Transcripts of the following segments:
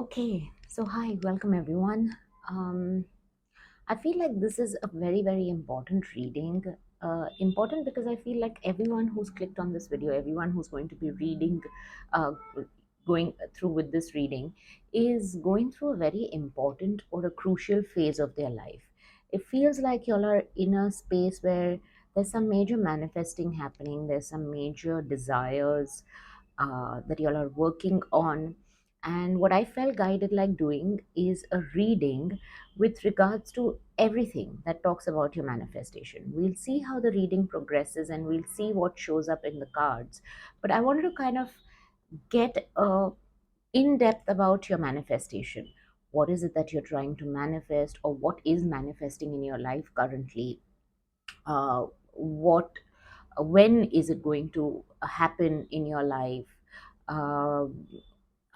Okay, so hi, welcome everyone. Um, I feel like this is a very, very important reading. Important because I feel like everyone who's clicked on this video, everyone who's going to be reading, uh, going through with this reading, is going through a very important or a crucial phase of their life. It feels like y'all are in a space where there's some major manifesting happening, there's some major desires that y'all are working on. And what I felt guided like doing is a reading with regards to everything that talks about your manifestation. We'll see how the reading progresses and we'll see what shows up in the cards. But I wanted to kind of get in depth about your manifestation. What is it that you're trying to manifest, or what is manifesting in your life currently? What When is it going to happen in your life? uh,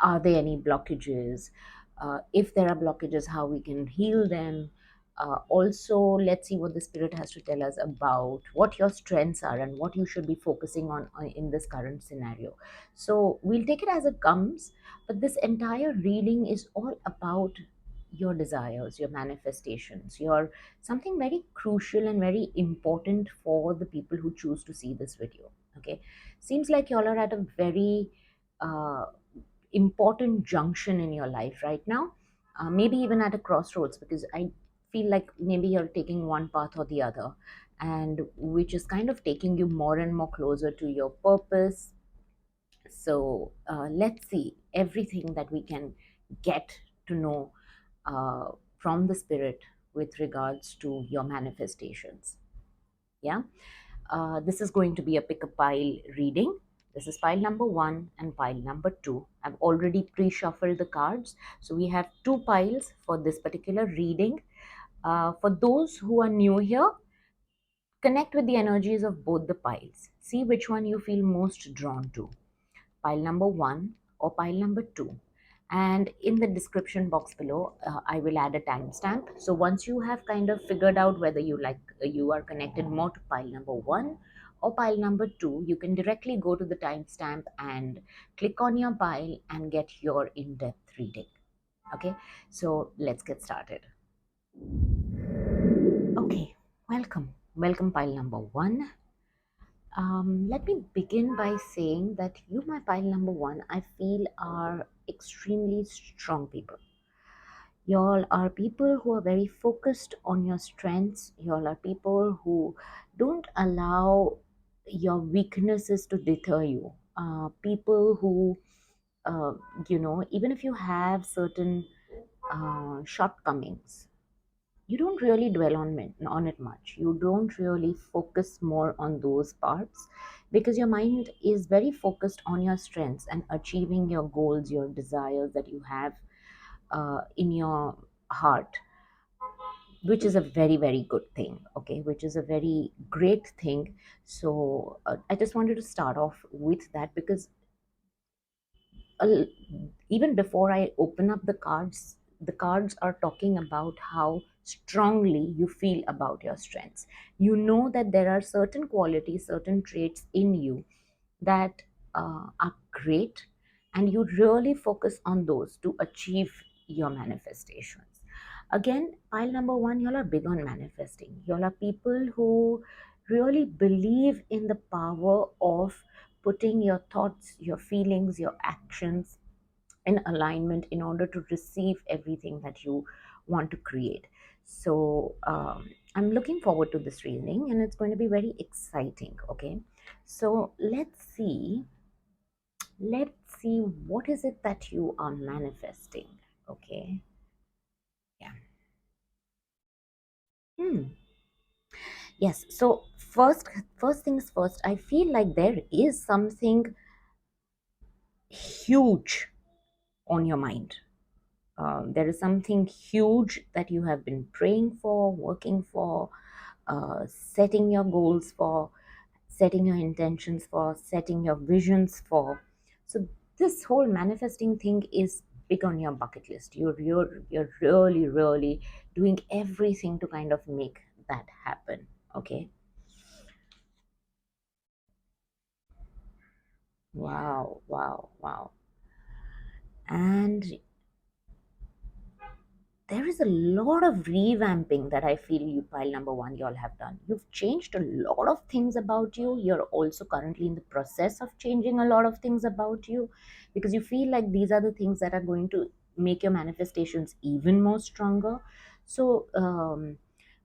are there any blockages? If there are blockages, how we can heal them? Also, let's see what the spirit has to tell us about what your strengths are and what you should be focusing on in this current scenario. So we'll take it as it comes, but this entire reading is all about your desires, your manifestations, your something very crucial and very important for the people who choose to see this video. Okay, seems like y'all are at a very uh, important junction in your life right now, maybe even at a crossroads, because I feel like maybe you're taking one path or the other, and which is kind of taking you more and more closer to your purpose. So let's see everything that we can get to know from the spirit with regards to your manifestations. Yeah. This is going to be a pick a pile reading. This is pile number one and pile number two. I've already pre shuffled the cards. So we have two piles for this particular reading. For those who are new here, connect with the energies of both the piles. See which one you feel most drawn to, pile number one or pile number two. And in the description box below, I will add a timestamp. So once you have kind of figured out whether you are connected more to pile number one or pile number two, you can directly go to the timestamp and click on your pile and get your in-depth reading. Okay, so let's get started. Okay, welcome pile number one. Let me begin by saying that you, my pile number one, I feel are extremely strong people. Y'all are people who are very focused on your strengths. Y'all are people who don't allow your weaknesses to deter you. People who, uh, even if you have certain shortcomings, you don't really dwell on it much. You don't really focus more on those parts because your mind is very focused on your strengths and achieving your goals, your desires that you have in your heart, which is a very, very good thing. Okay, which is a very great thing. So I just wanted to start off with that because uh, even before I open up the cards are talking about how strongly you feel about your strengths. You know that there are certain qualities, certain traits in you that are great, and you really focus on those to achieve your manifestations. Again, pile number one, y'all are big on manifesting. Y'all are people who really believe in the power of putting your thoughts, your feelings, your actions in alignment in order to receive everything that you want to create. So I'm looking forward to this reading and it's going to be very exciting. Okay, so let's see what is it that you are manifesting. Okay. Yeah. Hmm. Yes, so first things first, I feel like there is something huge on your mind. There is something huge that you have been praying for, working for, setting your goals for, setting your intentions for, setting your visions for. So this whole manifesting thing is big on your bucket list. You're really, really doing everything to kind of make that happen. Okay. Wow, wow, wow. And there is a lot of revamping that I feel you, pile number one, you all have done. You've changed a lot of things about you. You're also currently in the process of changing a lot of things about you, because you feel like these are the things that are going to make your manifestations even more stronger. So,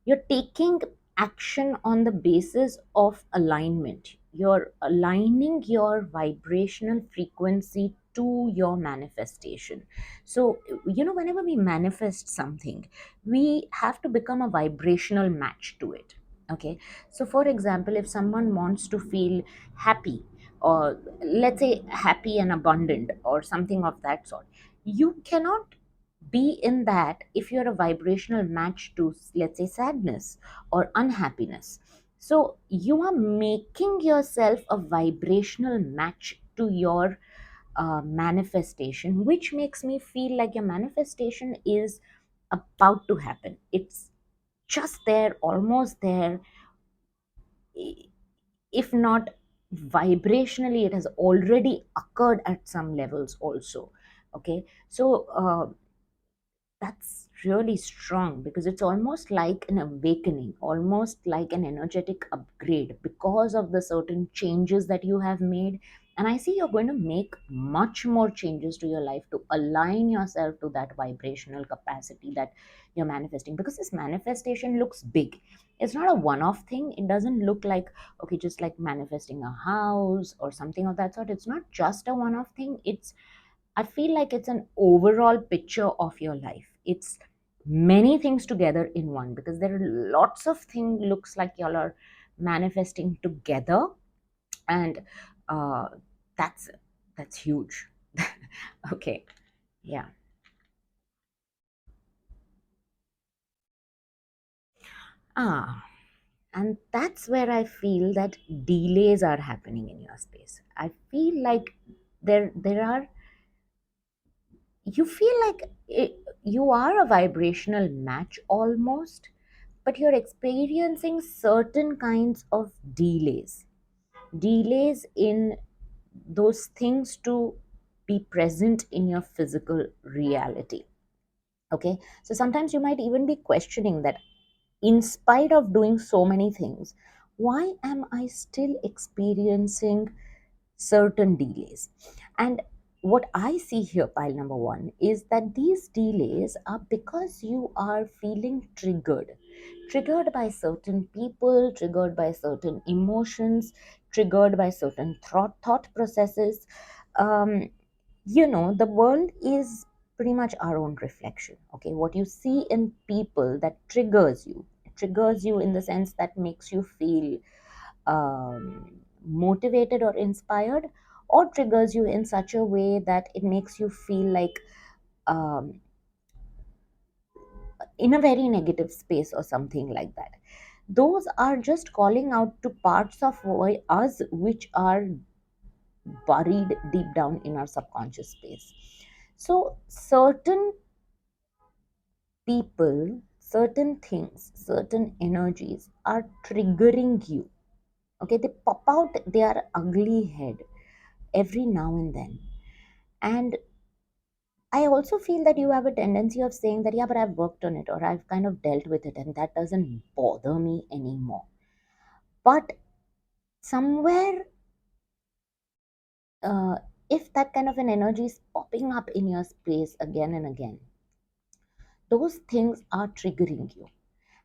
you're taking action on the basis of alignment. You're aligning your vibrational frequency to your manifestation. So, whenever we manifest something, we have to become a vibrational match to it. Okay. So, for example, if someone wants to feel happy, or let's say happy and abundant, or something of that sort, you cannot be in that if you're a vibrational match to, let's say, sadness or unhappiness. So you are making yourself a vibrational match to your manifestation, which makes me feel like your manifestation is about to happen. It's just there, almost there. If not vibrationally, it has already occurred at some levels also. Okay. So that's really strong, because it's almost like an awakening, almost like an energetic upgrade, because of the certain changes that you have made. And I see you're going to make much more changes to your life to align yourself to that vibrational capacity that you're manifesting, because this manifestation looks big. It's not a one off thing. It doesn't look like, okay, just like manifesting a house or something of that sort. It's not just a one off thing. I feel like it's an overall picture of your life. It's many things together in one, because there are lots of things looks like y'all are manifesting together. And uh, that's that's huge. Okay. Yeah. Ah, and that's where I feel that delays are happening in your space. I feel like there are, you feel like you are a vibrational match almost, but you're experiencing certain kinds of delays in those things to be present in your physical reality. Okay. So sometimes you might even be questioning that, in spite of doing so many things, why am I still experiencing certain delays? And what I see here, pile number one, is that these delays are because you are feeling triggered by certain people, triggered by certain emotions, triggered by certain thought processes. um, the world is pretty much our own reflection. Okay, what you see in people that triggers you in the sense that makes you feel motivated or inspired, or triggers you in such a way that it makes you feel like um, in a very negative space or something like that. Those are just calling out to parts of us which are buried deep down in our subconscious space. So certain people, certain things, certain energies are triggering you. Okay, they pop out their ugly head every now and then. And I also feel that you have a tendency of saying that, yeah, but I've worked on it, or I've kind of dealt with it, and that doesn't bother me anymore. But somewhere, uh, if that kind of an energy is popping up in your space again and again, those things are triggering you.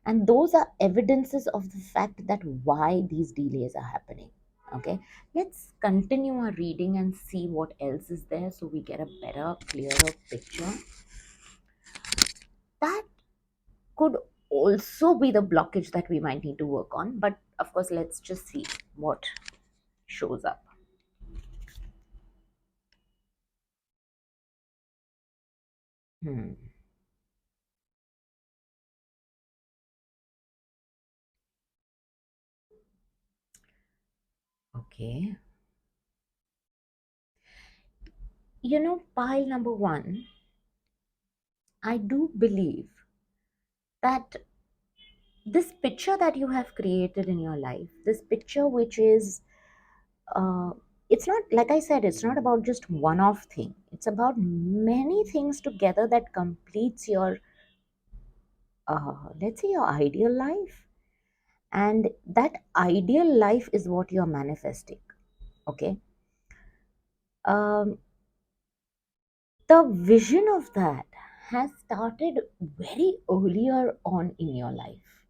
And those are evidences of the fact that why these delays are happening. Okay, let's continue our reading and see what else is there, so we get a better, clearer picture. That could also be the blockage that we might need to work on, but of course, let's just see what shows up. Hmm. Okay. Pile number one, I do believe that this picture that you have created in your life, this picture which is, uh, it's not, like I said, it's not about just one off thing. It's about many things together that completes your let's say, your ideal life, and that ideal life is what you're manifesting. Okay. um, the vision of that has started very earlier on in your life.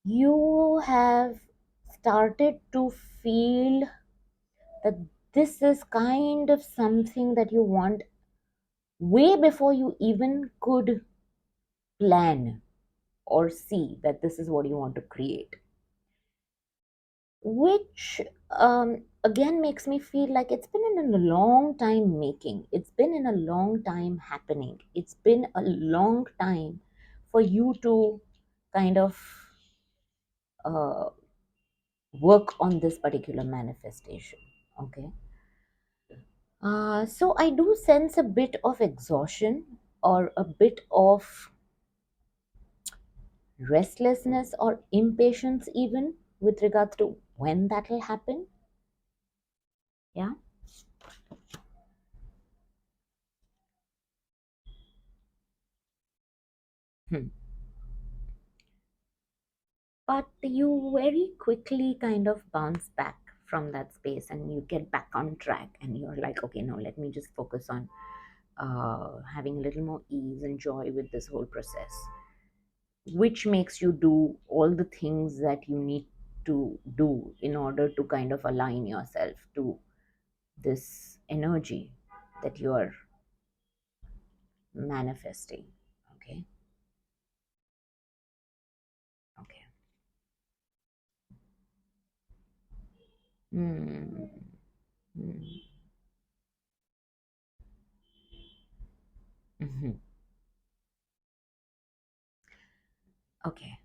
You have started to feel that this is kind of something that you want way before you even could plan or see that this is what you want to create, which again makes me feel like it's been in a long time making. It's been in a long time happening. It's been a long time for you to kind of uh, work on this particular manifestation. Okay. So I do sense a bit of exhaustion or a bit of restlessness or impatience, even with regards to when that will happen. Yeah. Hmm. But you very quickly kind of bounce back from that space and you get back on track and you're like, okay, no, let me just focus on having a little more ease and joy with this whole process, which makes you do all the things that you need to do in order to kind of align yourself to this energy that you are manifesting. Okay. Okay. Hmm. Hmm. Mhm. Okay.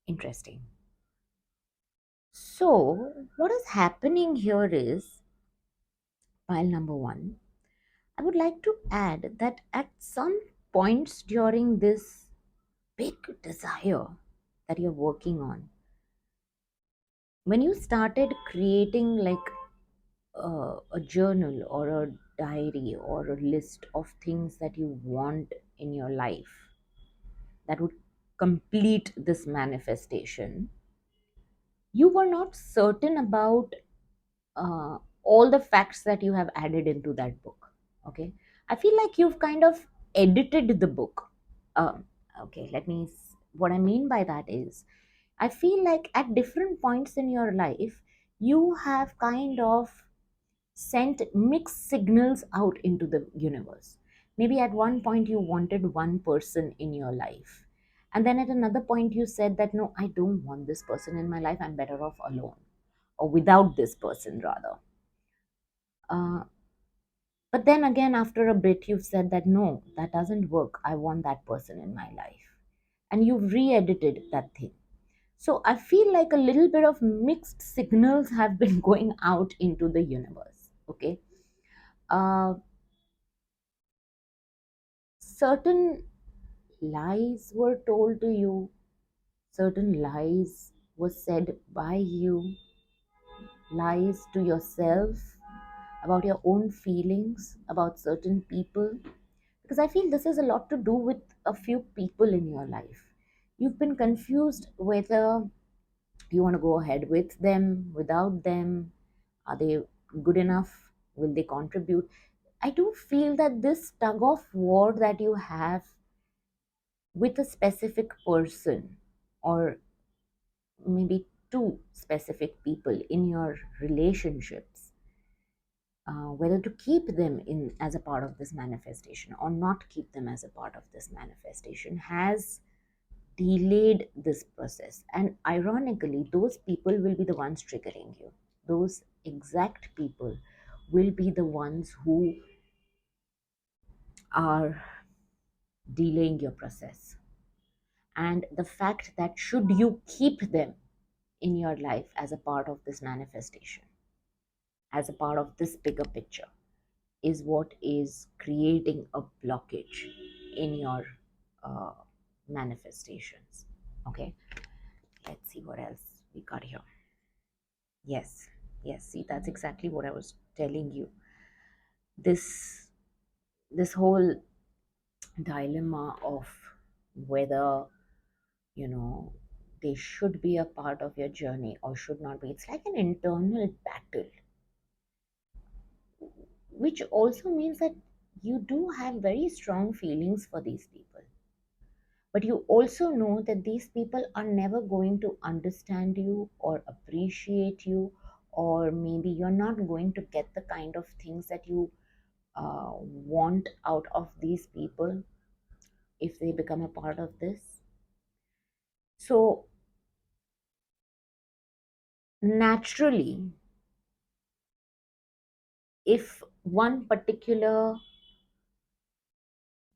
Interesting. So, what is happening here is, pile number one, I would like to add that at some points during this big desire that you're working on, when you started creating like a journal or a diary or a list of things that you want in your life that would complete this manifestation, you were not certain about uh, all the facts that you have added into that book. Okay. I feel like you've kind of edited the book. Okay, what I mean by that is, I feel like at different points in your life, you have kind of sent mixed signals out into the universe. Maybe at one point you wanted one person in your life, and then at another point you said that no, I don't want this person in my life, I'm better off alone, or without this person rather. uh, but then again, after a bit, you've said that no, that doesn't work, I want that person in my life, and you've re-edited that thing. So I feel like a little bit of mixed signals have been going out into the universe. Okay. uh, Certain lies were told to you, certain lies were said by you, lies to yourself about your own feelings about certain people, because I feel this has a lot to do with a few people in your life. You've been confused whether you want to go ahead with them, without them. Are they good enough? Will they contribute? I do feel that this tug of war that you have with a specific person, or maybe two specific people in your relationships, whether to keep them in as a part of this manifestation or not keep them as a part of this manifestation, has delayed this process. And ironically, those people will be the ones triggering you. Those exact people will be the ones who are delaying your process. And the fact that should you keep them in your life as a part of this manifestation, as a part of this bigger picture, is what is creating a blockage in your uh, manifestations. Okay, let's see what else we got here. Yes, yes, see, that's exactly what I was telling you. This this whole dilemma of whether, you know, they should be a part of your journey or should not be. It's like an internal battle, which also means that you do have very strong feelings for these people. But you also know that these people are never going to understand you or appreciate you, or maybe you're not going to get the kind of things that you want out of these people if they become a part of this. So, naturally, if one particular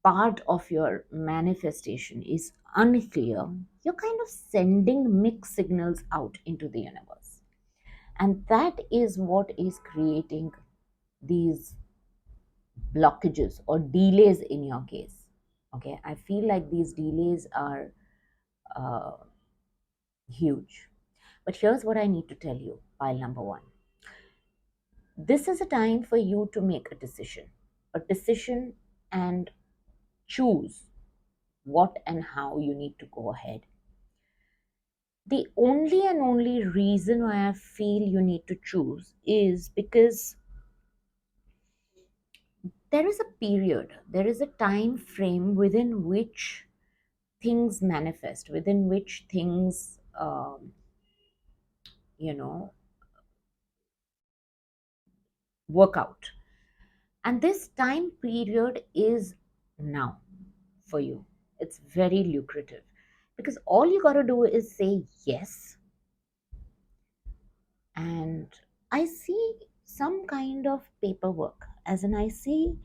part of your manifestation is unclear, you're kind of sending mixed signals out into the universe. And that is what is creating these blockages or delays in your case. Okay, I feel like these delays are uh, huge. But here's what I need to tell you, pile number one. This is a time for you to make a decision and choose what and how you need to go ahead. The only and only reason why I feel you need to choose is because there is a period, there is a time frame within which things manifest, within which things, you know, work out. And this time period is now for you. It's very lucrative because all you got to do is say yes. And I see some kind of paperwork, as in, I see,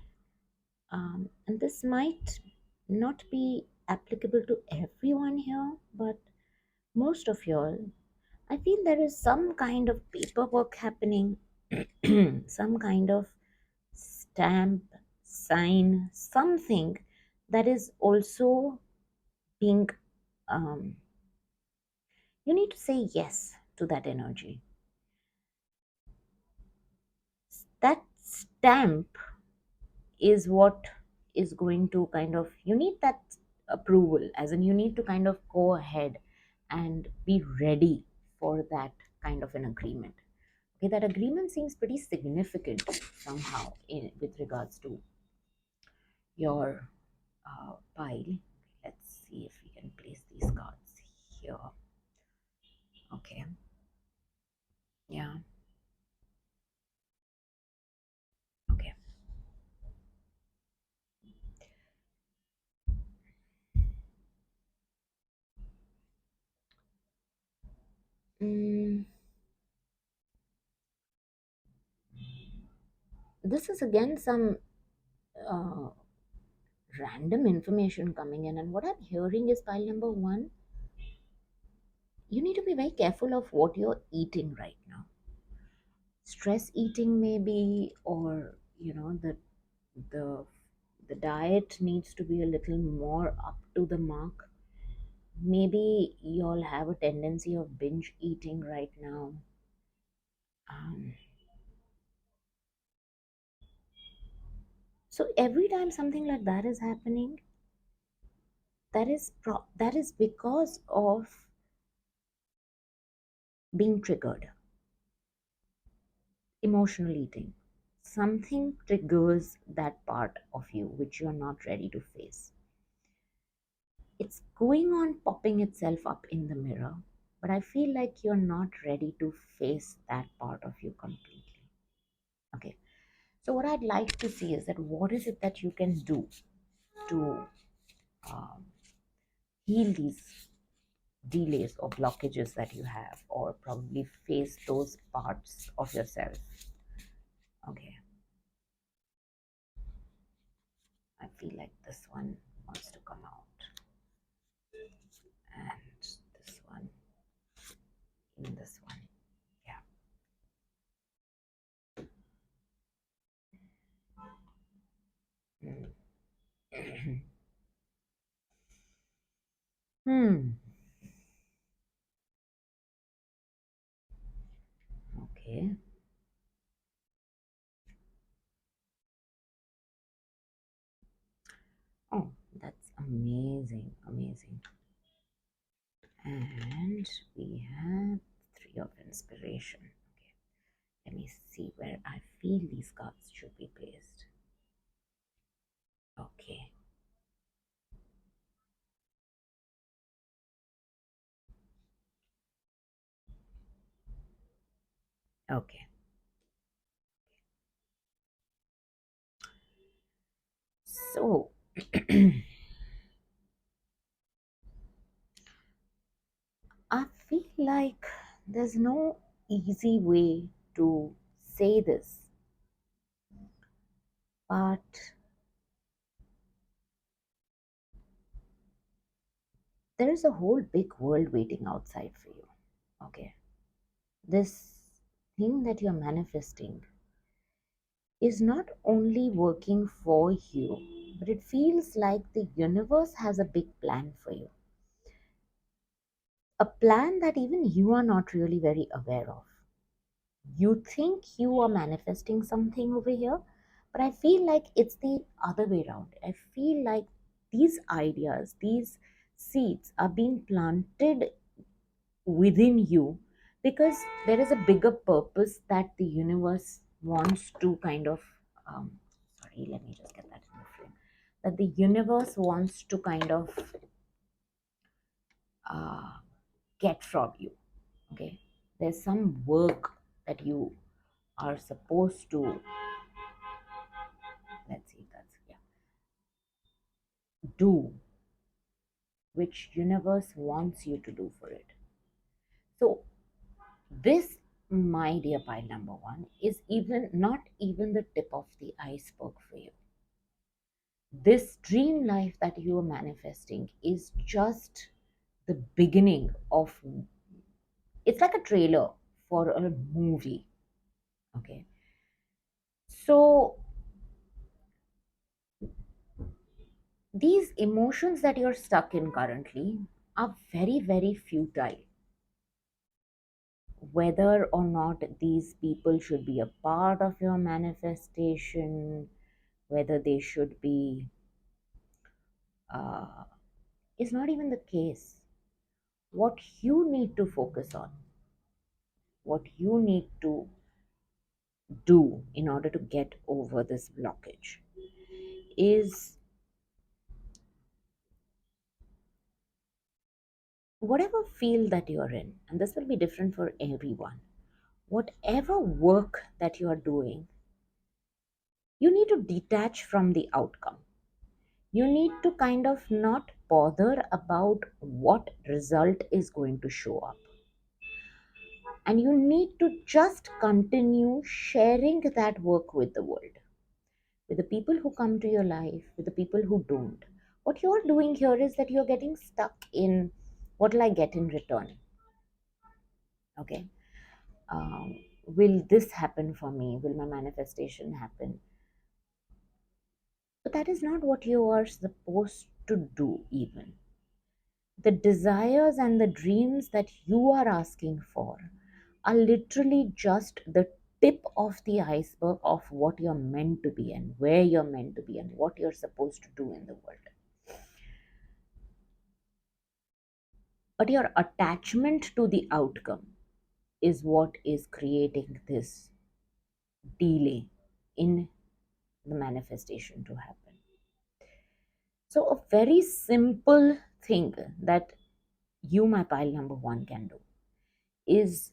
and this might not be applicable to everyone here, but most of y'all, I feel there is some kind of paperwork happening, some kind of stamp, sign, something that is also being, um, you need to say yes to that energy. That stamp is what is going to kind of, you need that approval, as in, you need to kind of go ahead and be ready for that kind of an agreement. Okay, that agreement seems pretty significant somehow with regards to your pile. Let's see if we can place these cards here. Okay, yeah, okay. Mm, this is again some uh, random information coming in, and what I'm hearing is, pile number one, you need to be very careful of what you're eating right now. Stress eating maybe, or the the diet needs to be a little more up to the mark. Maybe you'll have a tendency of binge eating right now. um, so every time something like that is happening, that is because of being triggered. Emotional eating, something triggers that part of you which you're not ready to face. It's going on popping itself up in the mirror, but I feel like you're not ready to face that part of you completely. Okay, so what I'd like to see is that what is it that you can do to um, heal these delays or blockages that you have, or probably face those parts of yourself. Okay, I feel like this one wants to come out, and this one in this one. Yeah. Mm. Hmm. Okay. Amazing, amazing. And we have three of inspiration. Okay, let me see where I feel these cards should be placed. Okay, okay. So, I feel like there's no easy way to say this, but there's a whole big world waiting outside for you. Okay, this thing that you're manifesting is not only working for you, but it feels like the universe has a big plan for you. A plan that even you are not really very aware of. You think you are manifesting something over here, but I feel like it's the other way around. I feel like these ideas, these seeds are being planted within you because there is a bigger purpose that the universe wants to kind of um, sorry, let me just get that in the frame, that the universe wants to kind of uh, get from you. Okay, there's some work that you are supposed to, let's see if that's, yeah, do, which universe wants you to do for it. So this, my dear pile number one, is even not even the tip of the iceberg for you. This dream life that you are manifesting is just the beginning of, it's like a trailer for a movie. Okay, so these emotions that you're stuck in currently are very, very futile. Whether or not these people should be a part of your manifestation, whether they should be, uh, is not even the case. What you need to focus on, what you need to do in order to get over this blockage is whatever field that you're in, and this will be different for everyone, whatever work that you are doing, you need to detach from the outcome. You need to kind of not bother about what result is going to show up. And you need to just continue sharing that work with the world, with the people who come to your life, with the people who don't. What you're doing here is that you're getting stuck in what will I get in return? Okay. Will this happen for me? Will my manifestation happen? But that is not what you are supposed to do, even. The desires and the dreams that you are asking for are literally just the tip of the iceberg of what you're meant to be and where you're meant to be and what you're supposed to do in the world. But your attachment to the outcome is what is creating this delay in the manifestation to happen. So, a very simple thing that you, my pile number one, can do is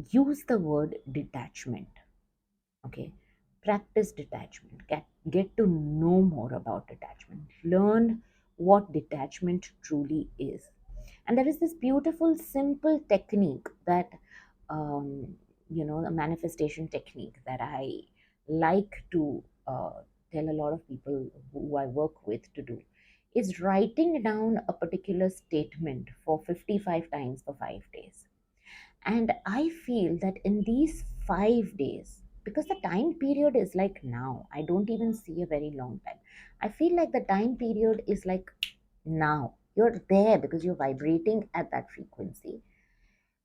use the word detachment. Okay, practice detachment, get to know more about detachment, learn what detachment truly is. And there is this beautiful simple technique that a manifestation technique that I like to tell a lot of people who I work with to do, is writing down a particular statement for 55 times for 5 days. And I feel that in these 5 days, because the time period is like now, I don't even see a very long time. I feel like the time period is like now. You're there because you're vibrating at that frequency.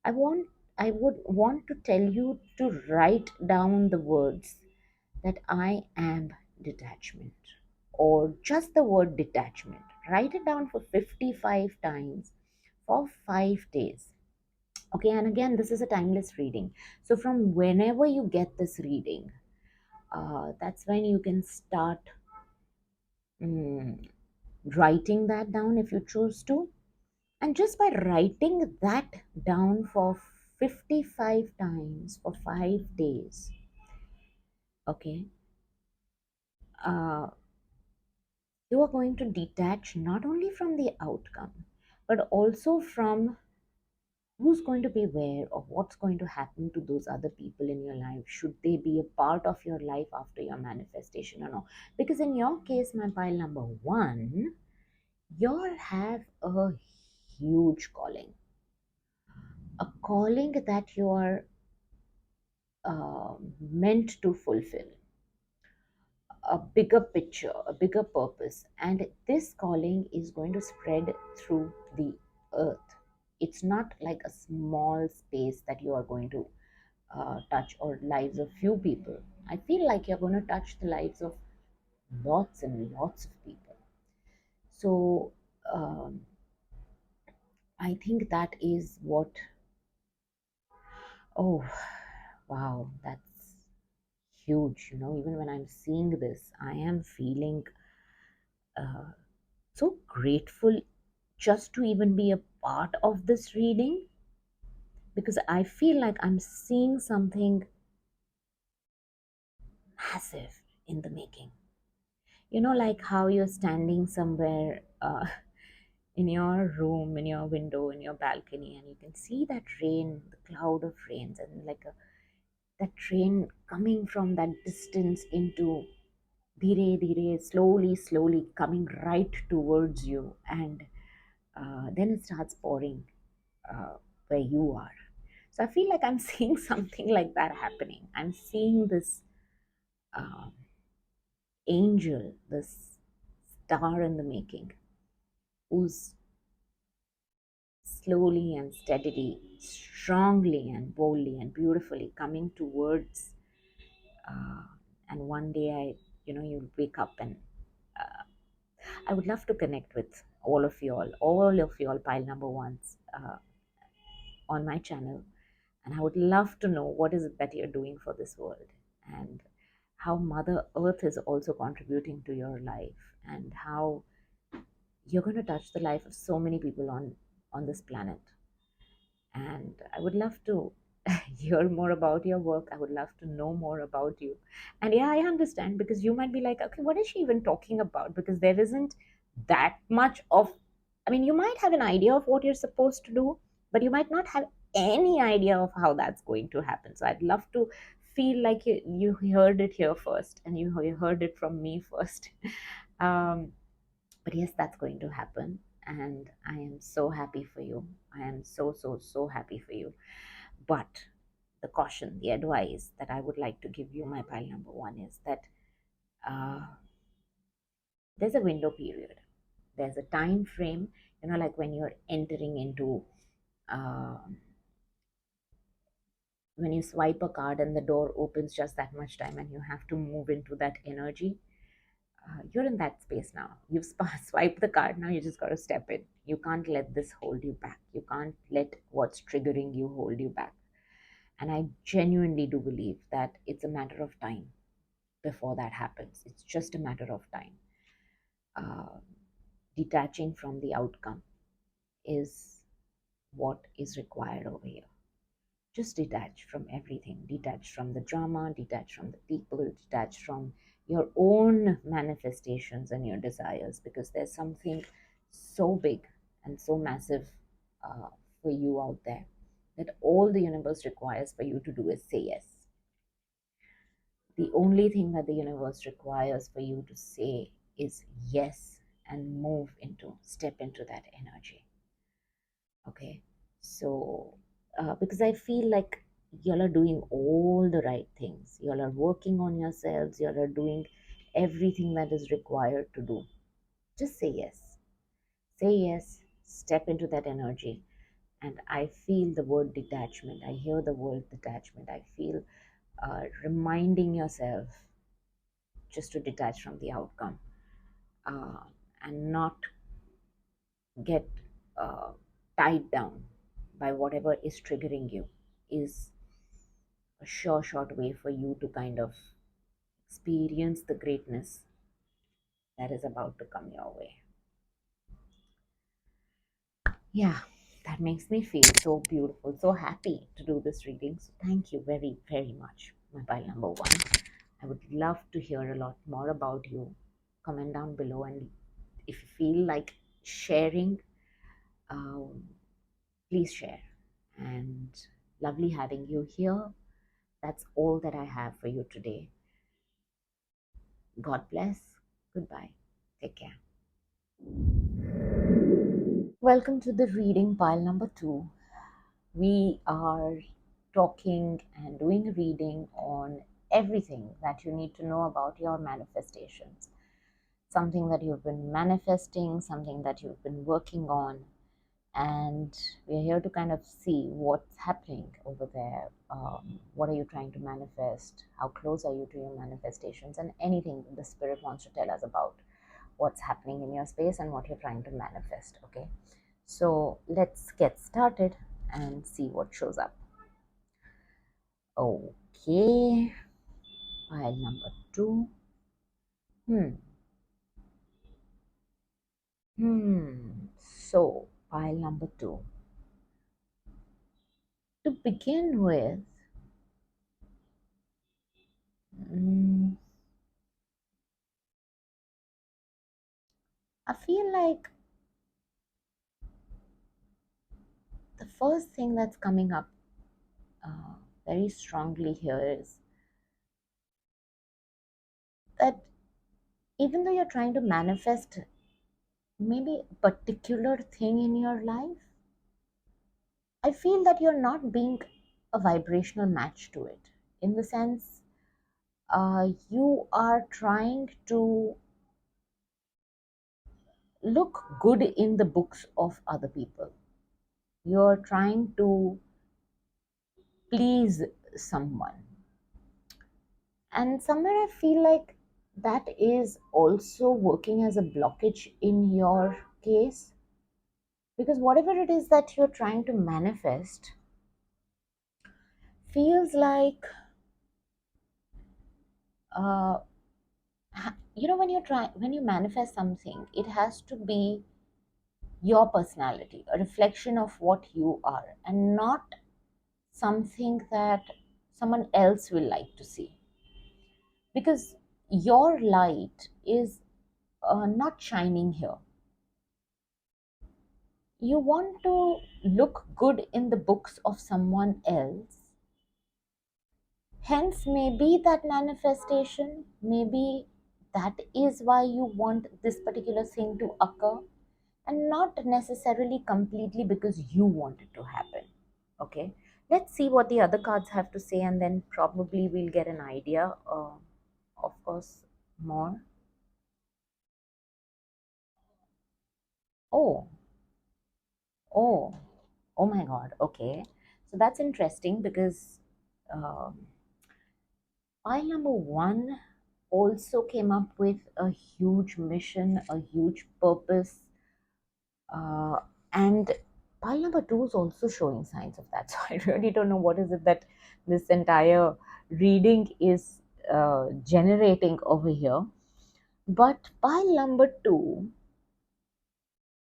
I want I would want to tell you to write down the words that I am detachment. or just the word detachment. Write it down for 55 times for 5 days. Okay, and again, this is a timeless reading. So, from whenever you get this reading, that's when you can start mm, writing that down if you choose to. And just by writing that down for 55 times for 5 days, okay, uh, you are going to detach not only from the outcome, but also from who's going to be where or what's going to happen to those other people in your life. Should they be a part of your life after your manifestation or no? Because in your case, my pile number one, you have a huge calling, a calling that you are meant to fulfill, a bigger picture, a bigger purpose. And this calling is going to spread through the earth. It's not like a small space that you are going to touch or lives of few people. I feel like you're going to touch the lives of lots and lots of people. So um, I think that is what, oh, wow, that's huge. Even when I'm seeing this, I am feeling uh, so grateful just to even be a part of this reading, because I feel like I'm seeing something massive in the making. Like how you're standing somewhere in your room, in your window, in your balcony, and you can see that rain, the cloud of rains, and like that rain coming from that distance into dire, dire, slowly, slowly coming right towards you, and then it starts pouring uh, where you are. So I feel like I'm seeing something like that happening. I'm seeing this um, angel, this star in the making, who's slowly and steadily, strongly and boldly and beautifully coming towards. Uh, and one day, you'll wake up and I would love to connect with all of you all pile number ones on my channel. And I would love to know what is it that you're doing for this world, and how Mother Earth is also contributing to your life, and how you're going to touch the life of so many people on this planet. And I would love to hear more about your work. I would love to know more about you. And yeah, I understand, because you might be like, okay, what is she even talking about? Because there isn't that much of, I mean, you might have an idea of what you're supposed to do, but you might not have any idea of how that's going to happen. So I'd love to feel like you heard it here first, and you heard it from me first. um, but yes, that's going to happen, and I am so happy for you. I am so, so, so happy for you. But the caution, the advice that I would like to give you, my pile number one, is that uh, there's a window period, there's a time frame. Like when you're entering into uh, when you swipe a card and the door opens just that much time and you have to move into that energy. You're in that space now. You've swiped the card. Now you just got to step in. You can't let this hold you back. You can't let what's triggering you hold you back. And I genuinely do believe that it's a matter of time before that happens. It's just a matter of time. Uh, Detaching from the outcome is what is required over here. Just detach from everything. Detach from the drama, detach from the people, detach from your own manifestations and your desires, because there's something so big and so massive uh, for you out there, that all the universe requires for you to do is say yes. The only thing that the universe requires for you to say is yes, and move into, step into that energy. Okay, so because I feel like y'all are doing all the right things, y'all are working on yourselves, y'all are doing everything that is required to do. Just say yes. Say yes, step into that energy. And I feel the word detachment. I hear the word detachment. I feel reminding yourself just to detach from the outcome. uh, and not get uh, tied down by whatever is triggering you is a sure short way for you to kind of experience the greatness that is about to come your way. Yeah, that makes me feel so beautiful, so happy to do this reading. So thank you very, very much, my pile number one. I would love to hear a lot more about you. Comment down below, and if you feel like sharing, um, please share. And lovely having you here. That's all that I have for you today. God bless. Goodbye. Take care. Welcome to the reading pile number two. We are talking and doing a reading on everything that you need to know about your manifestations. Something that you've been manifesting, something that you've been working on, and we're here to kind of see what's happening over there. What are you trying to manifest? How close are you to your manifestations? And anything the spirit wants to tell us about what's happening in your space and what you're trying to manifest. Okay, so let's get started and see what shows up. Okay, pile number two. So pile number two. To begin with, mm, I feel like the first thing that's coming up very strongly here is that even though you're trying to manifest maybe a particular thing in your life, I feel that you're not being a vibrational match to it. In the sense, you are trying to look good in the books of other people. You're trying to please someone. And somewhere I feel like that is also working as a blockage in your case, because whatever it is that you're trying to manifest feels like, uh, when you manifest something, it has to be your personality, a reflection of what you are, and not something that someone else will like to see, because your light is not shining here. You want to look good in the books of someone else. Hence, maybe that manifestation, maybe that is why you want this particular thing to occur, and not necessarily completely because you want it to happen. Okay, let's see what the other cards have to say, and then probably we'll get an idea, of course, more. Oh, oh, oh my God. Okay, so that's interesting because. Um, Pile number one also came up with a huge mission, a huge purpose, uh, and pile number two is also showing signs of that. So I really don't know what is it that this entire reading is generating over here. But pile number two,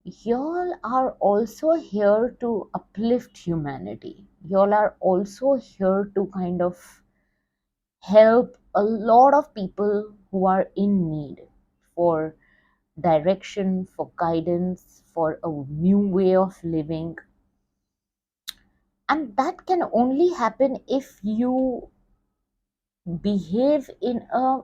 y'all are also here to uplift humanity. Y'all are also here to kind of help a lot of people who are in need for direction, for guidance, for a new way of living. And that can only happen if you behave in a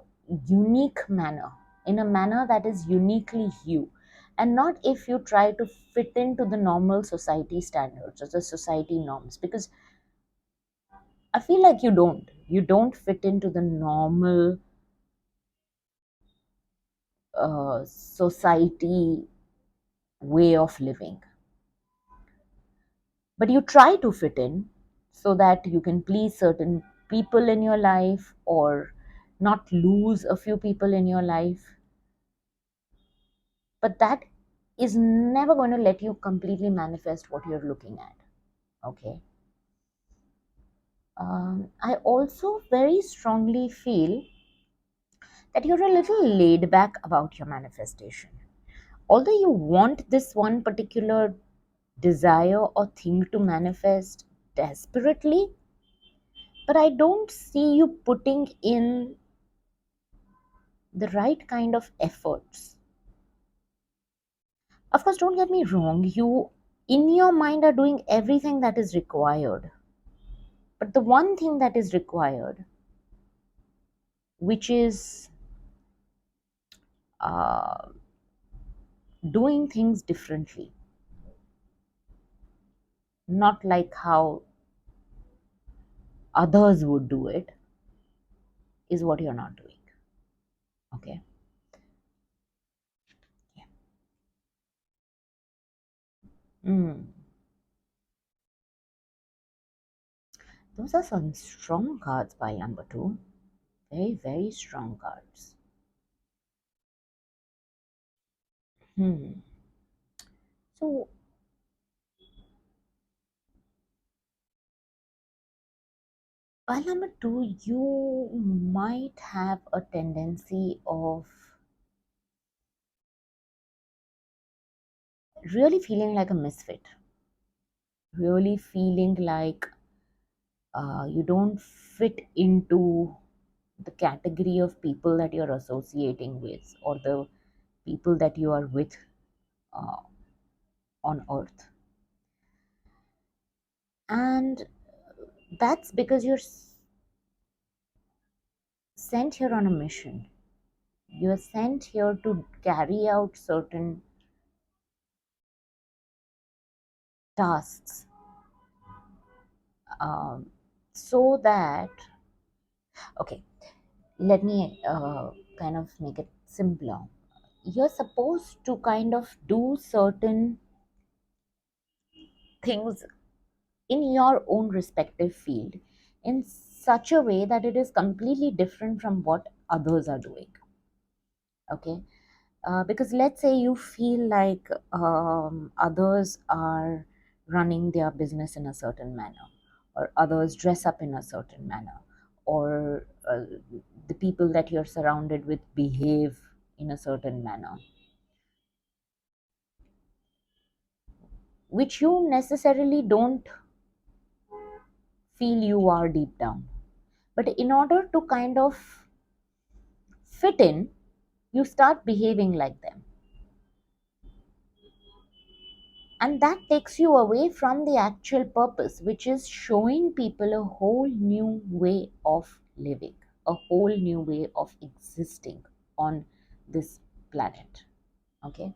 unique manner, in a manner that is uniquely you, and not if you try to fit into the normal society standards or the society norms, because I feel like you don't fit into the normal society way of living, but you try to fit in so that you can please certain people in your life or not lose a few people in your life. but that is never going to let you completely manifest what you're looking at. Okay. I also very strongly feel that you're a little laid back about your manifestation. Although you want this one particular desire or thing to manifest desperately, but I don't see you putting in the right kind of efforts. Of course, don't get me wrong, you in your mind are doing everything that is required. But the one thing that is required, which is uh, doing things differently, not like how others would do it, is what you're not doing. Okay. Yeah. Mm. Those are some strong cards by number two. Very, very strong cards. Hmm. So, by number two, you might have a tendency of really feeling like a misfit, really feeling like you don't fit into the category of people that you're associating with or the people that you are with uh, on earth. And that's because you're sent here on a mission. You're sent here to carry out certain tasks, um, so that, okay, let me kind of make it simpler. You're supposed to kind of do certain things in your own respective field in such a way that it is completely different from what others are doing. Okay. Because let's say you feel like others are running their business in a certain manner, or others dress up in a certain manner, or the people that you're surrounded with behave in a certain manner, which you necessarily don't feel you are deep down. But in order to kind of fit in, you start behaving like them. And that takes you away from the actual purpose, which is showing people a whole new way of living, a whole new way of existing on this planet. Okay,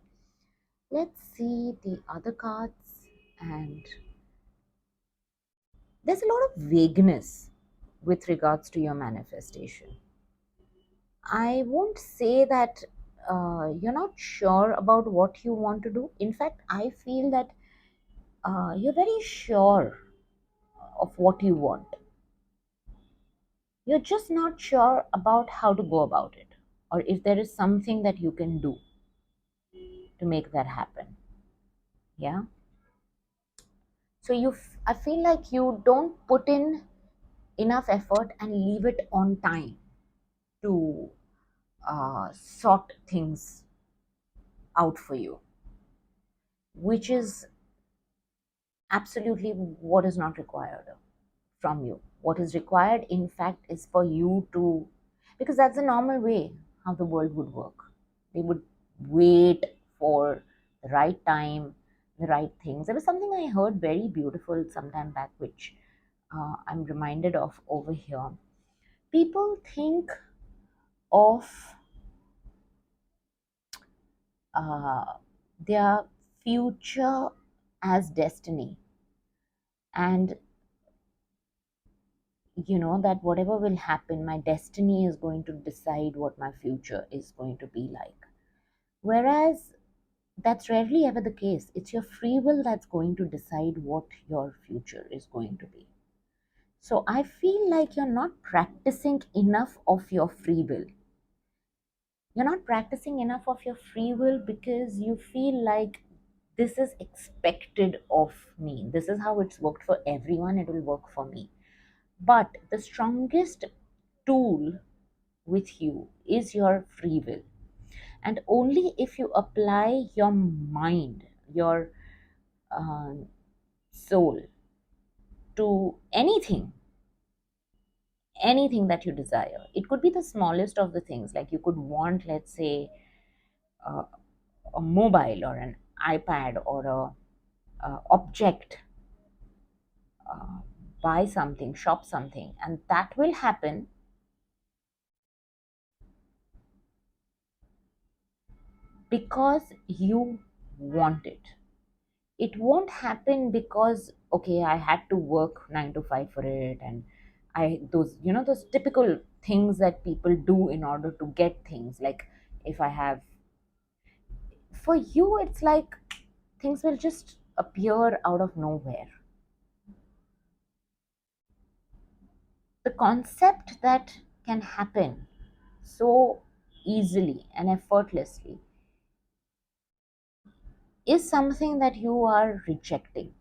let's see the other cards. And there's a lot of vagueness with regards to your manifestation. I won't say that you're not sure about what you want to do. In fact, I feel that you're very sure of what you want. You're just not sure about how to go about it, or if there is something that you can do to make that happen. Yeah. So I feel like you don't put in enough effort and leave it on time to sort things out for you, which is absolutely what is not required from you. What is required, in fact, is for you to, because that's the normal way how the world would work. They would wait for the right time, the right things. There was something I heard very beautiful sometime back, which I'm reminded of over here. People think of uh, their future as destiny, and that whatever will happen, my destiny is going to decide what my future is going to be like. Whereas that's rarely ever the case. It's your free will that's going to decide what your future is going to be. So I feel like you're not practicing enough of your free will. You're not practicing enough of your free will because you feel like this is expected of me. This is how it's worked for everyone, it will work for me. But the strongest tool with you is your free will. And only if you apply your mind, your uh, soul to anything that you desire. It could be the smallest of the things, like you could want, let's say, uh, a mobile or an iPad or a object, uh, buy something, shop something, and that will happen because you want it. It won't happen because, okay, I had to work 9 to 5 for it, and I those, those typical things that people do in order to get things. Like, if I have, for you it's like things will just appear out of nowhere. The concept that can happen so easily and effortlessly is something that you are rejecting,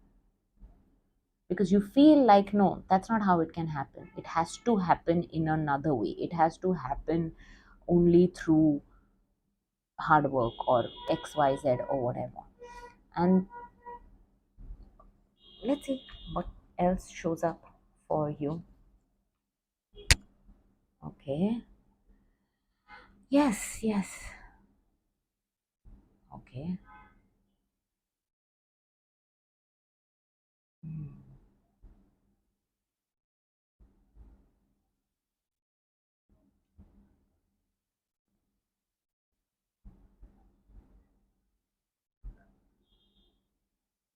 because you feel like, no, that's not how it can happen. It has to happen in another way. It has to happen only through hard work or XYZ or whatever. And let's see what else shows up for you. Okay. Yes, yes. Okay. Hmm.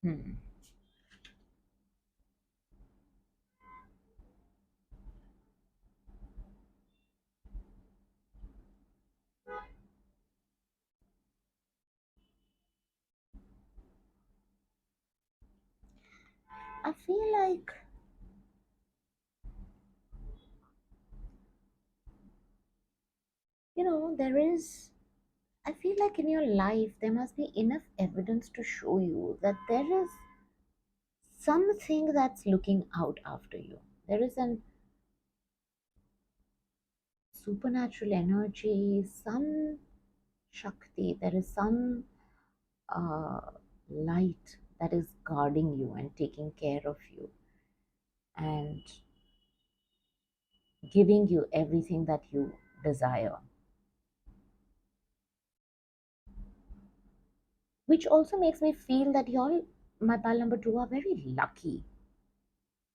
Hmm. I feel like, there is, I feel like in your life there must be enough evidence to show you that there is something that's looking out after you. There is an supernatural energy, some Shakti, there is some uh, light that is guarding you and taking care of you and giving you everything that you desire. Which also makes me feel that y'all, my pal number two, are very lucky.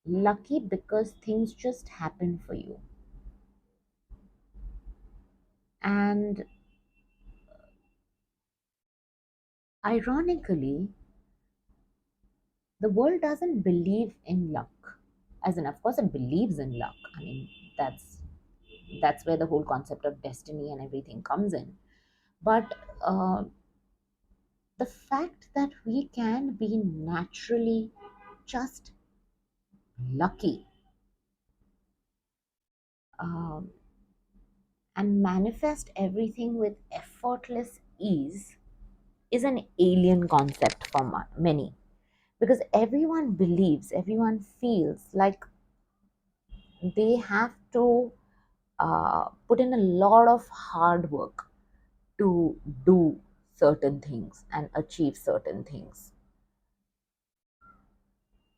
Lucky because things just happen for you. And ironically, the world doesn't believe in luck. As in, of course, it believes in luck. I mean, that's where the whole concept of destiny and everything comes in. But the fact that we can be naturally just lucky, um, and manifest everything with effortless ease is an alien concept for many, because everyone believes, everyone feels like they have to put in a lot of hard work to do certain things and achieve certain things.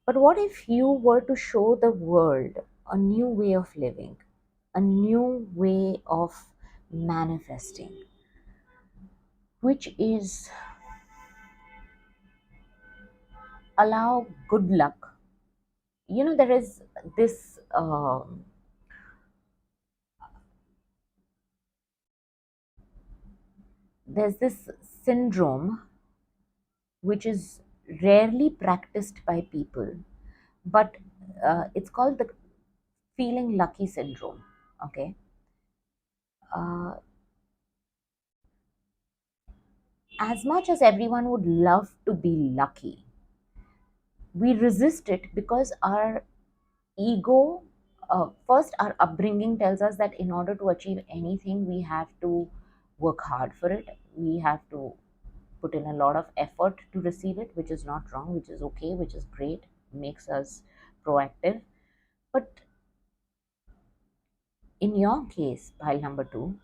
But what if you were to show the world a new way of living, a new way of manifesting, which is allow good luck? There is this, there's this syndrome which is rarely practiced by people, but it's called the feeling lucky syndrome. Okay. uh, as much as everyone would love to be lucky, we resist it because our ego, first, our upbringing tells us that in order to achieve anything, we have to work hard for it. We have to put in a lot of effort to receive it, which is not wrong, which is okay, which is great, makes us proactive. But in your case, pile number two,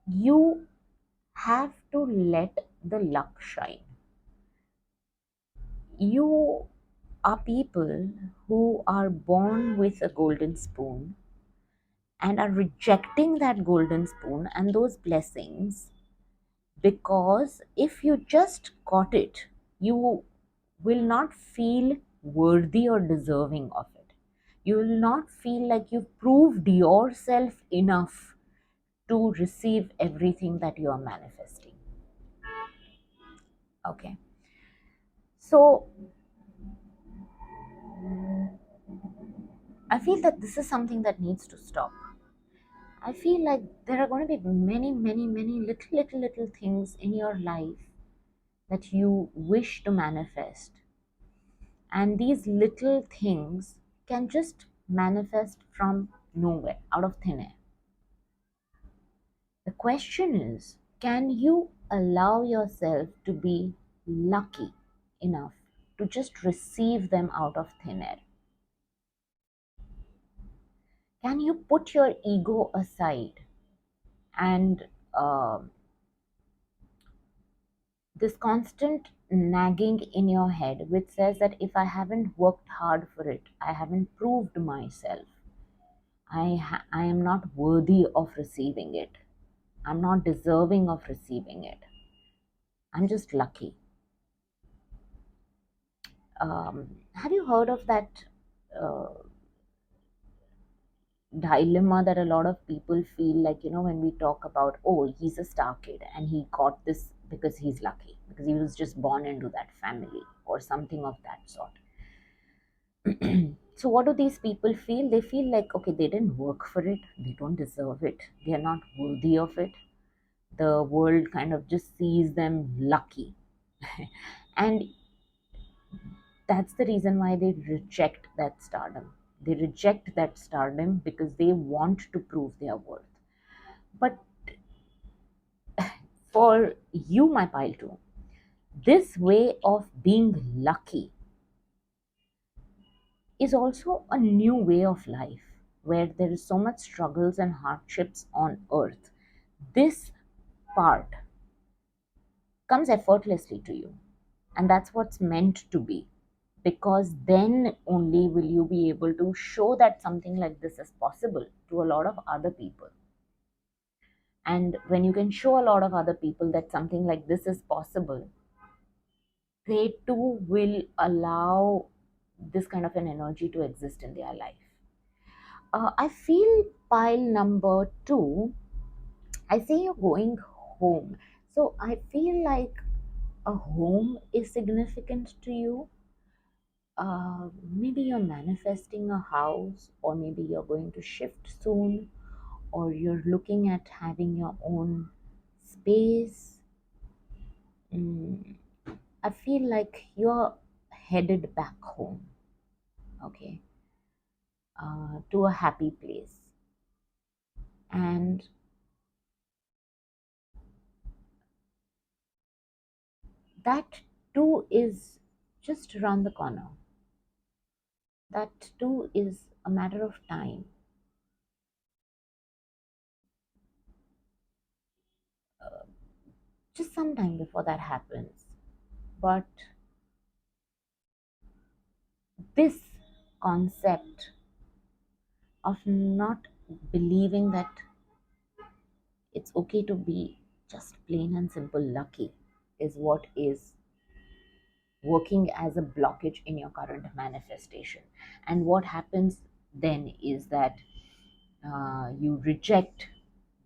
you have to let the luck shine. You are people who are born with a golden spoon and are rejecting that golden spoon and those blessings, because if you just got it, you will not feel worthy or deserving of it. You will not feel like you've proved yourself enough to receive everything that you are manifesting. Okay. So I feel that this is something that needs to stop. I feel like there are going to be many, many, many little things in your life that you wish to manifest. And these little things can just manifest from nowhere, out of thin air. The question is, can you allow yourself to be lucky enough to just receive them out of thin air? Can you put your ego aside and this constant nagging in your head which says that if I haven't worked hard for it, I haven't proved myself, I am not worthy of receiving it, I'm not deserving of receiving it, I'm just lucky. Have you heard of that uh, dilemma that a lot of people feel like, when we talk about, oh, he's a star kid and he got this because he's lucky, because he was just born into that family or something of that sort. So what do these people feel? They feel like, okay, they didn't work for it, they don't deserve it, they are not worthy of it. The world kind of just sees them lucky. And that's the reason why they reject that stardom. They reject that stardom because they want to prove their worth. But for you, my pile two, this way of being lucky is also a new way of life where there is so much struggles and hardships on earth. This part comes effortlessly to you, and that's what's meant to be, because then only will you be able to show that something like this is possible to a lot of other people. And when you can show a lot of other people that something like this is possible, they too will allow this kind of an energy to exist in their life. I feel pile number two, I say you're going home. So I feel like a home is significant to you. Maybe you're manifesting a house, or maybe you're going to shift soon, or you're looking at having your own space. Mm, I feel like you're headed back home, okay, to a happy place. And that too is just around the corner. That too is a matter of time. Just some time before that happens. But this concept of not believing that it's okay to be just plain and simple lucky is what is working as a blockage in your current manifestation. And what happens then is that you reject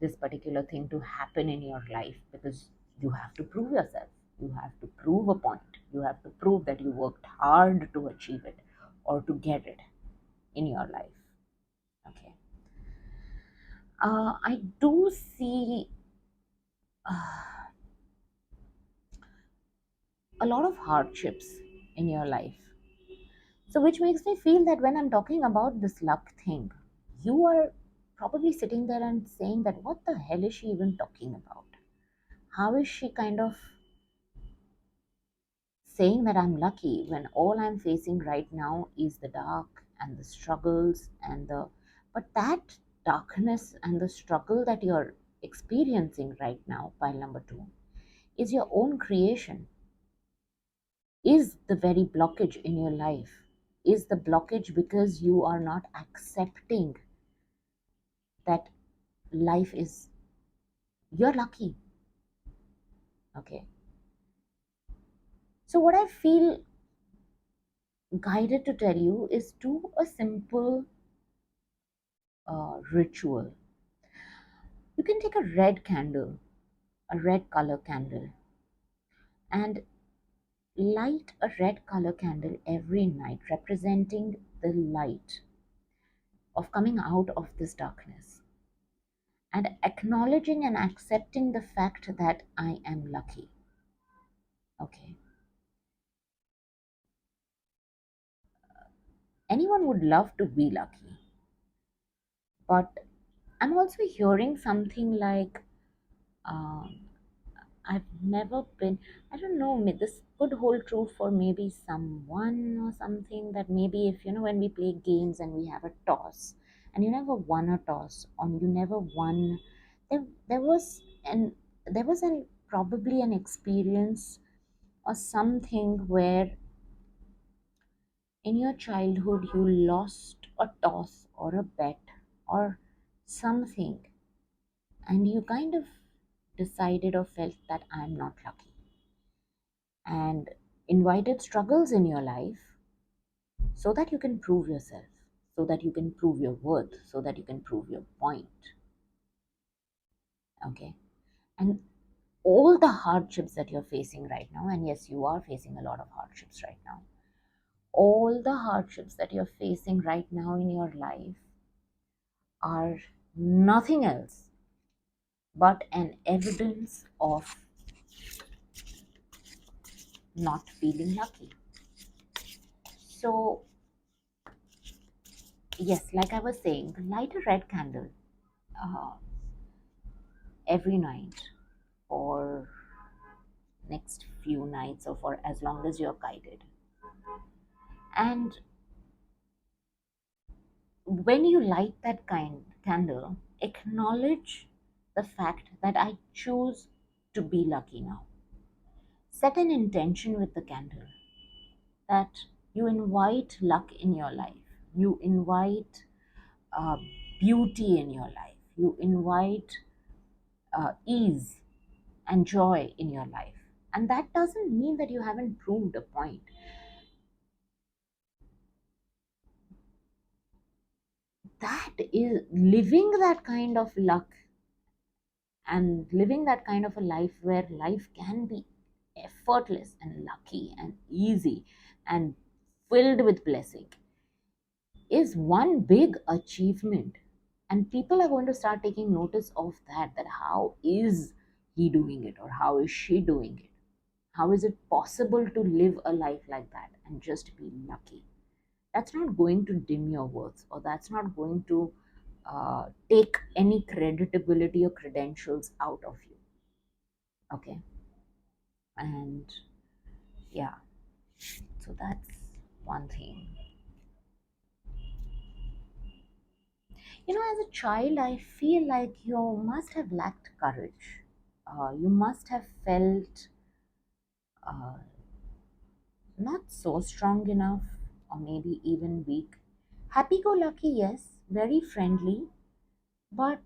this particular thing to happen in your life because you have to prove yourself, you have to prove a point, you have to prove that you worked hard to achieve it or to get it in your life. Okay. I do see a lot of hardships in your life. So, which makes me feel that when I'm talking about this luck thing, you are probably sitting there and saying that what the hell is she even talking about? How is she kind of saying that I'm lucky when all I'm facing right now is the dark and the struggles and the, but that darkness and the struggle that you're experiencing right now, pile number two, is your own creation, is the very blockage in your life, is the blockage because you are not accepting that life is, you're lucky. Okay. So, what I feel guided to tell you is do a simple ritual. You can take a red candle, a red color candle, and light a red color candle every night, representing the light of coming out of this darkness and acknowledging and accepting the fact that I am lucky. Okay. Anyone would love to be lucky, but I'm also hearing something like, um, I've never been, I don't know, this could hold true for maybe someone or something, that maybe if, when we play games and we have a toss and you never won a toss, or you never won, there was an probably an experience or something where in your childhood you lost a toss or a bet or something, and you kind of decided or felt that I'm not lucky, and invited struggles in your life so that you can prove yourself, so that you can prove your worth, so that you can prove your point. Okay. And all the hardships that you're facing right now, and yes, you are facing a lot of hardships right now, all the hardships that you're facing right now in your life are nothing else but an evidence of not feeling lucky. So, yes, like I was saying, light a red candle uh, every night for next few nights or for as long as you're guided. And when you light that kind candle, acknowledge the fact that I choose to be lucky now. Set an intention with the candle that you invite luck in your life, you invite uh, beauty in your life, you invite ease and joy in your life. And that doesn't mean that you haven't proved a point. That is living that kind of luck and living that kind of a life where life can be effortless and lucky and easy and filled with blessing is one big achievement, and people are going to start taking notice of that how is he doing it or how is she doing it, how is it possible to live a life like that and just be lucky. That's not going to dim your worth, or that's not going to take any creditability or credentials out of you. Okay. And yeah, so that's one thing. As a child, I feel like you must have lacked courage. You must have felt uh, not so strong enough, or maybe even weak. Happy go lucky, yes, very friendly, but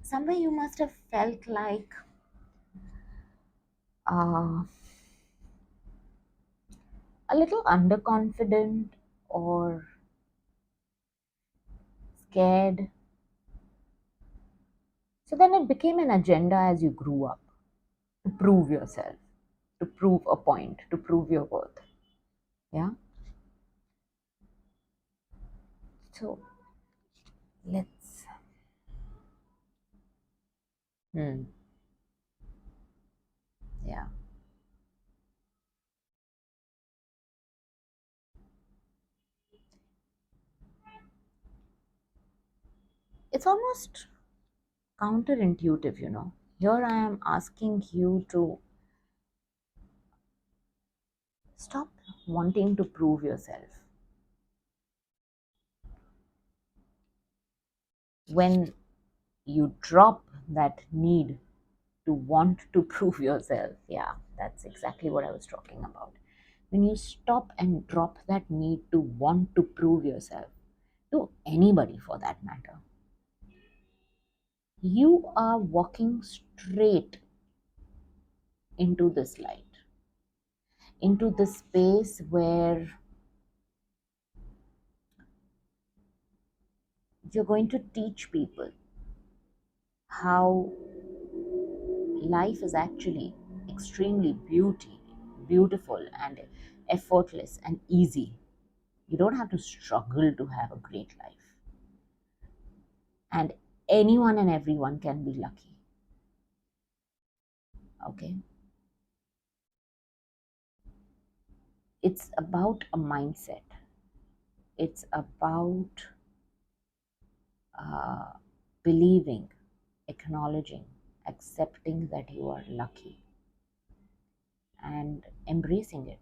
somewhere you must have felt like uh, a little underconfident or scared. So then it became an agenda as you grew up to prove yourself, to prove a point, to prove your worth. Yeah. So let's. Hmm. Yeah. It's almost counterintuitive. Here I am asking you to stop wanting to prove yourself. When you drop that need to want to prove yourself, yeah, that's exactly what I was talking about. When you stop and drop that need to want to prove yourself to anybody for that matter, you are walking straight into this light, into this space where you're going to teach people how life is actually extremely beautiful and effortless and easy. You don't have to struggle to have a great life. And anyone and everyone can be lucky. Okay? It's about a mindset. It's about uh, believing, acknowledging, accepting that you are lucky and embracing it.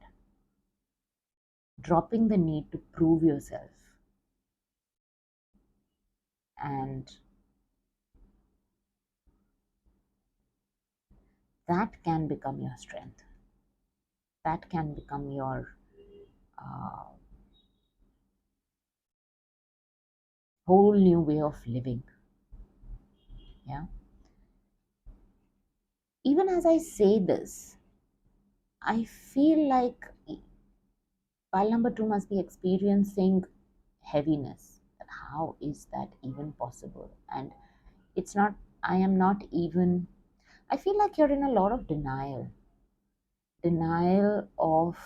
Dropping the need to prove yourself, and that can become your strength. That can become your uh, whole new way of living. Yeah. Even as I say this, I feel like file number two must be experiencing heaviness. How is that even possible? And it's not, I am not even, I feel like you're in a lot of denial of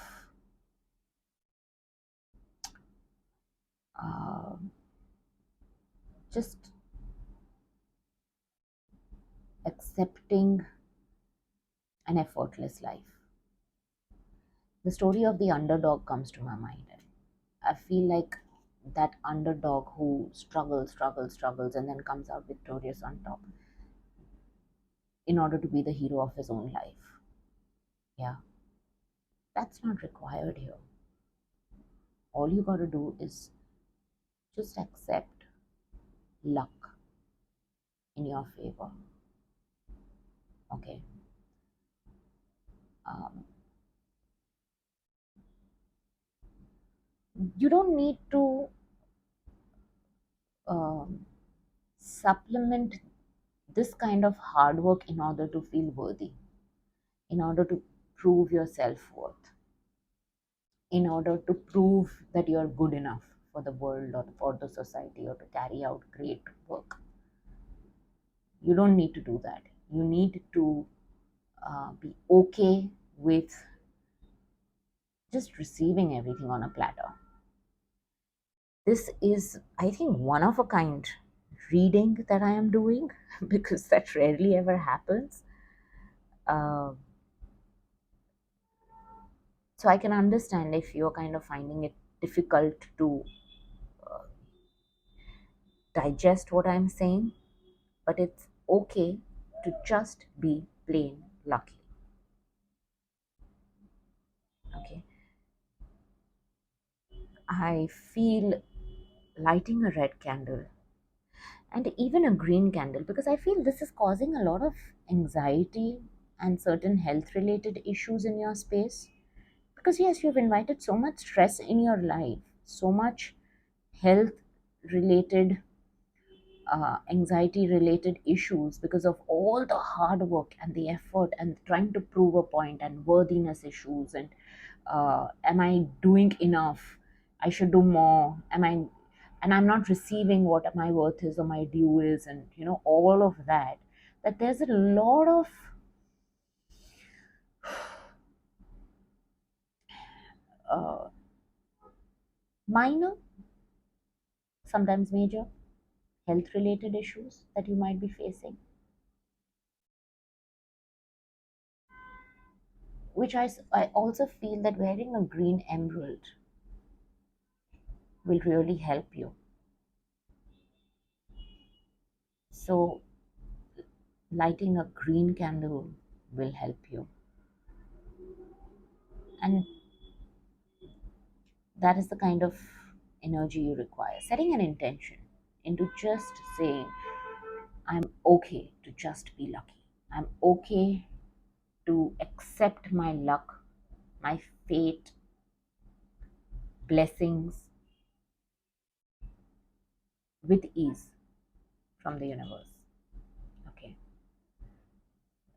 uh, just accepting an effortless life. The story of the underdog comes to my mind. I feel like that underdog who struggles, and then comes out victorious on top in order to be the hero of his own life. Yeah, that's not required here. All you gotta do is just accept luck in your favor. Okay. Um, you don't need to um, supplement this kind of hard work in order to feel worthy, in order to prove your self worth, in order to prove that you are good enough for the world or for the society or to carry out great work. You don't need to do that. You need to be okay with just receiving everything on a platter. This is, I think, one of a kind reading that I am doing because that rarely ever happens. Uh, so I can understand if you're kind of finding it difficult to digest what I'm saying, but it's okay to just be plain lucky. Okay. I feel lighting a red candle and even a green candle because I feel this is causing a lot of anxiety and certain health related issues in your space. Because, yes, you've invited so much stress in your life, so much health related, anxiety related issues because of all the hard work and the effort and trying to prove a point and worthiness issues and am I doing enough, I should do more, am I, and I'm not receiving what my worth is or my due is, and all of that, that there's a lot of uh, minor, sometimes major health related issues that you might be facing, which I also feel that wearing a green emerald will really help you. So Lighting a green candle will help you. And that is the kind of energy you require. Setting an intention into just saying, I'm okay to just be lucky. I'm okay to accept my luck, my fate, blessings with ease from the universe. Okay.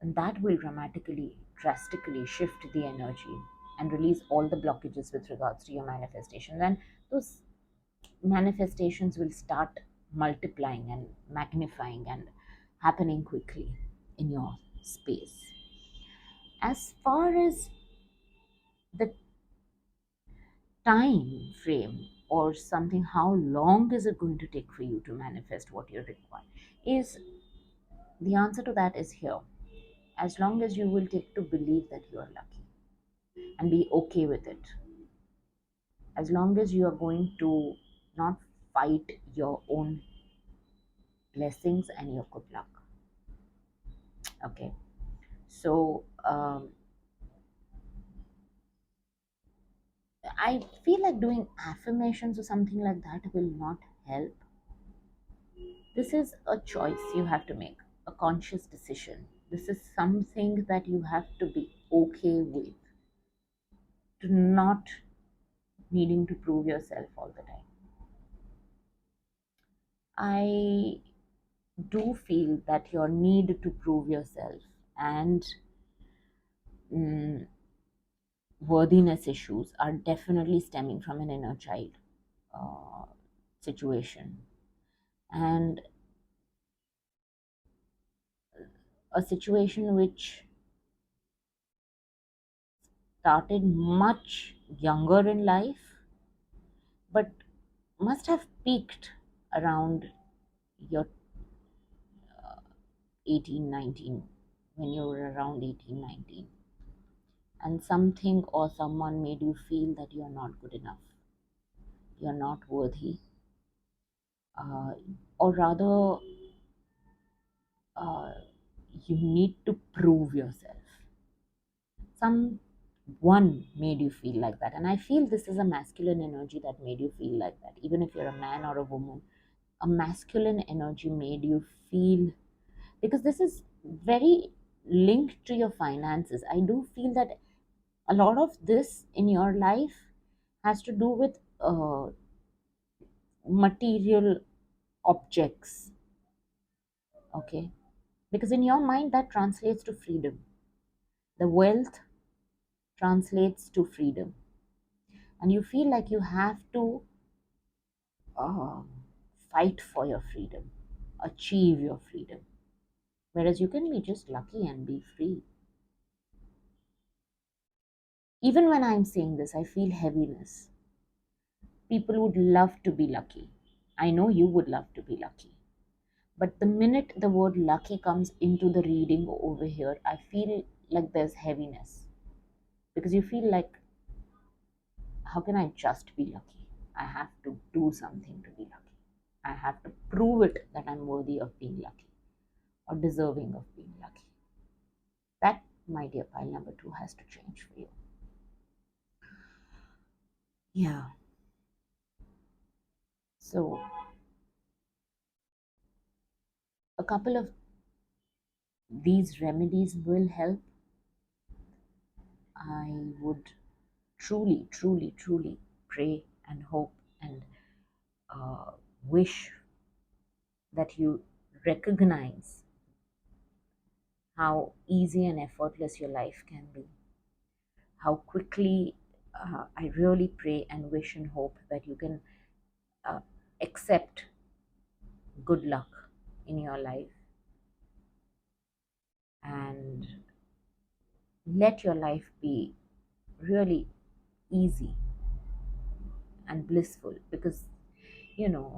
And that will drastically shift the energy and release all the blockages with regards to your manifestation. And those manifestations will start multiplying and magnifying and happening quickly in your space. As far as the time frame or something, how long is it going to take for you to manifest what you require, is the answer to that is here. As long as you will take to believe that you are lucky and be okay with it, as long as you are going to not fight your own blessings and your good luck. Okay. So I feel like doing affirmations or something like that will not help. This is a choice you have to make, a conscious decision. This is something that you have to be okay with, to not needing to prove yourself all the time. I do feel that your need to prove yourself and mm, worthiness issues are definitely stemming from an inner child uh, situation, and a situation which started much younger in life but must have peaked around your 18, 19, when you were around 18, 19, and something or someone made you feel that you're not good enough, you're not worthy, uh, or rather, uh, you need to prove yourself. Someone made you feel like that, and I feel this is a masculine energy that made you feel like that. Even if you're a man or a woman, a masculine energy made you feel, because this is very linked to your finances. I do feel that a lot of this in your life has to do with material objects. Okay, because in your mind that translates to freedom. The wealth translates to freedom, and you feel like you have to uh, fight for your freedom, achieve your freedom, whereas you can be just lucky and be free. Even when I'm saying this, I feel heaviness. People would love to be lucky. I know you would love to be lucky. But the minute the word lucky comes into the reading over here, I feel like there's heaviness. Because you feel like, how can I just be lucky? I have to do something to be lucky. I have to prove it that I'm worthy of being lucky or deserving of being lucky. That, my dear pile number two, has to change for you. Yeah. So, a couple of these remedies will help. I would truly, truly, truly pray and hope and uh, wish that you recognize how easy and effortless your life can be. How quickly, I really pray and wish and hope that you can uh, accept good luck in your life and let your life be really easy and blissful, because you know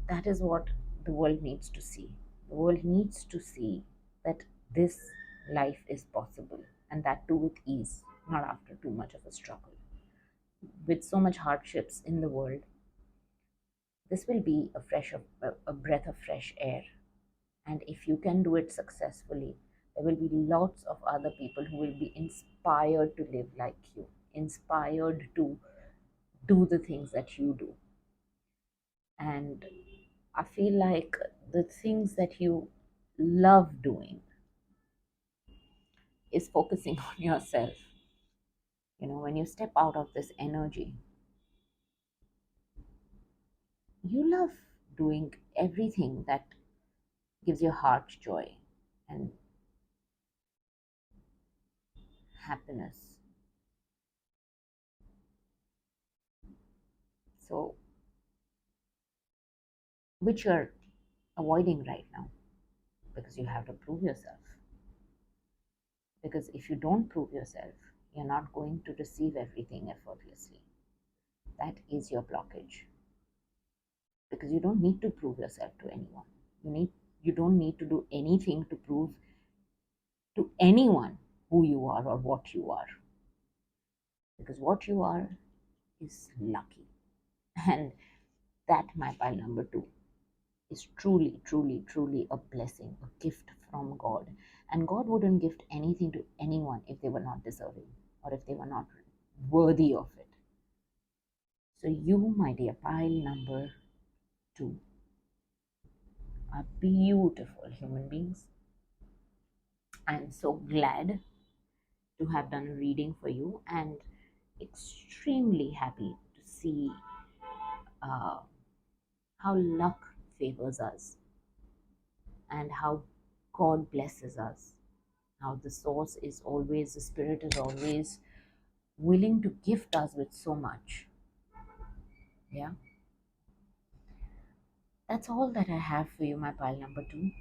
that is what the world needs to see. The world needs to see that this life is possible, and that too with ease, not after too much of a struggle. With so much hardships in the world, this will be a breath of fresh air And if you can do it successfully, there will be lots of other people who will be inspired to live like you, inspired to do the things that you do. And I feel like the things that you love doing is focusing on yourself. When you step out of this energy, you love doing everything that gives your heart joy and happiness. So, which you're avoiding right now because you have to prove yourself. Because if you don't prove yourself, you're not going to receive everything effortlessly. That is your blockage. Because you don't need to prove yourself to anyone. You don't need to do anything to prove to anyone who you are or what you are. Because what you are is lucky. And that, my pile number two, is truly, truly, truly a blessing, a gift from God. And God wouldn't gift anything to anyone if they were not deserving or if they were not worthy of it. So, you, my dear pile number two, are beautiful human beings. I'm so glad to have done a reading for you and extremely happy to see uh, how luck favors us and how God blesses us. How the source is always, the spirit is always willing to gift us with so much. Yeah, that's all that I have for you, my pile number two.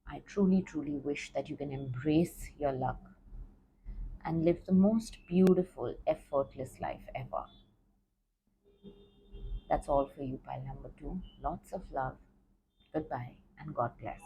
I truly, truly wish that you can embrace your luck and live the most beautiful, effortless life ever. That's all for you, pile number two. Lots of love. Goodbye and God bless.